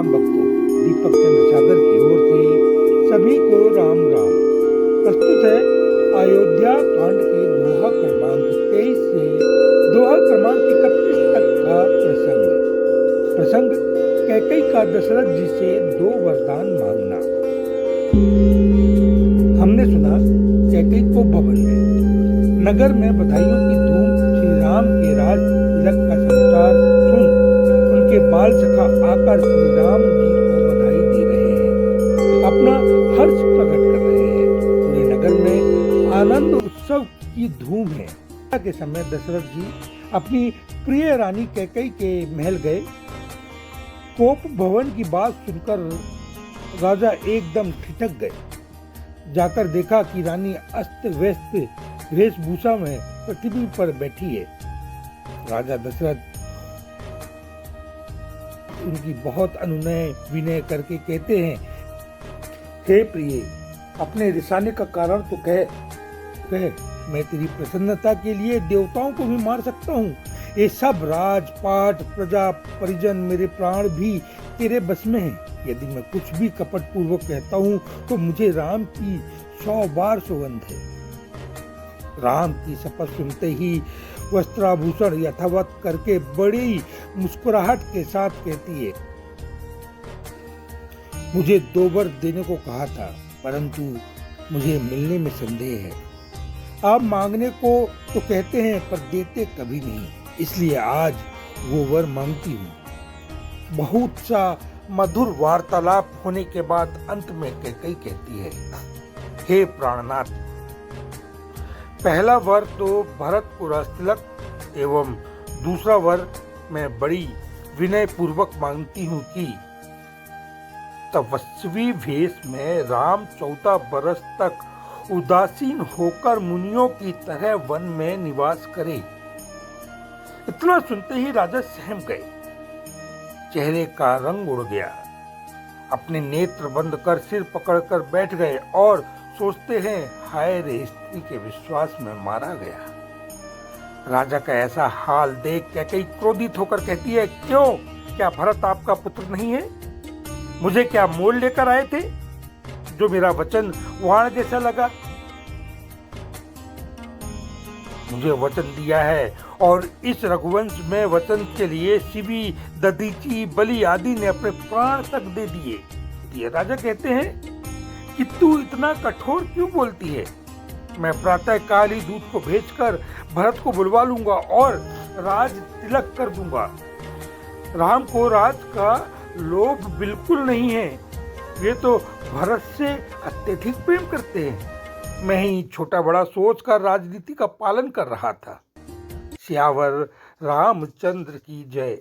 राम भक्तों, दीपक चंद्र सागर की ओर से सभी को राम राम। प्रस्तुत है अयोध्या कांड के दोहा क्रमांक 23 से दोहा क्रमांक 31 तक का प्रसंग कैकेयी का दशरथ जी से 2 वरदान मांगना। हमने सुना कैकेयी को भवन में नगर में बधाइयों की धूम, श्री राम के राज तिलक का समाचार सुन उनके बाल सखा आकर श्री राम जी को बधाई दे रहे हैं, अपना हर्ष प्रकट कर रहे हैं। पूरे नगर में आनंद उत्सव की धूम है। के समय दशरथ जी अपनी प्रिय रानी कैकेयी के महल गए। कोप भवन की बात सुनकर राजा एकदम ठिठक गए। जाकर देखा कि रानी अस्त व्यस्त वेशभूषा में पृथ्वी पर बैठी है। राजा दशरथ उनकी बहुत अनुनय विनय करके कहते हैं, हे प्रिय, अपने रिसाने का कारण तो कह, मैं तेरी प्रसन्नता के लिए देवताओं को भी मार सकता हूँ। ये सब राजपाट, प्रजा, परिजन, मेरे प्राण भी तेरे बस में है। यदि मैं कुछ भी कपट पूर्वक कहता हूँ तो मुझे राम की 100 बार सौगंध है। राम की शपथ सुनते ही वस्त्राभूषण यथावत करके बड़ी मुस्कुराहट के साथ कहती है, मुझे 2 वर देने को कहा था, परंतु मुझे मिलने में संदेह है। आप मांगने को तो कहते हैं पर देते कभी नहीं, इसलिए आज वो वर मांगती हूँ। बहुत सा मधुर वार्तालाप होने के बाद अंत में कैकेयी कहती है, हे प्राणनाथ, पहला वर तो भरत को राजतिलक एवं दूसरा वर मैं बड़ी विनय पूर्वक मांगती हूँ कि तपस्वी वेश में राम 14 बरस तक उदासीन होकर मुनियों की तरह वन में निवास करे। इतना सुनते ही राजा सहम गए, चेहरे का रंग उड़ गया, अपने नेत्र बंद कर सिर पकड़कर बैठ गए और सोचते हैं, हाय रे, स्त्री के विश्वास में मारा गया। राजा का ऐसा हाल देख कैकेयी क्रोधित होकर कहती है, क्यों, क्या भरत आपका पुत्र नहीं है? मुझे क्या मोल लेकर आए थे जो मेरा वचन वाण जैसा लगा? मुझे वचन दिया है और इस रघुवंश में वचन के लिए शिवी, दधीची, बलि आदि ने अपने प्राण तक दे दिए। ये राजा कहते हैं कि तू इतना कठोर क्यों बोलती है? मैं प्रातः काल ही दूत को भेजकर भरत को बुलवा लूंगा और राज तिलक कर दूंगा। राम को राज का लोभ बिल्कुल नहीं है, वे तो भरत से अत्यधिक प्रेम करते हैं। मैं ही छोटा बड़ा सोचकर राजनीति का पालन कर रहा था। सियावर रामचंद्र की जय।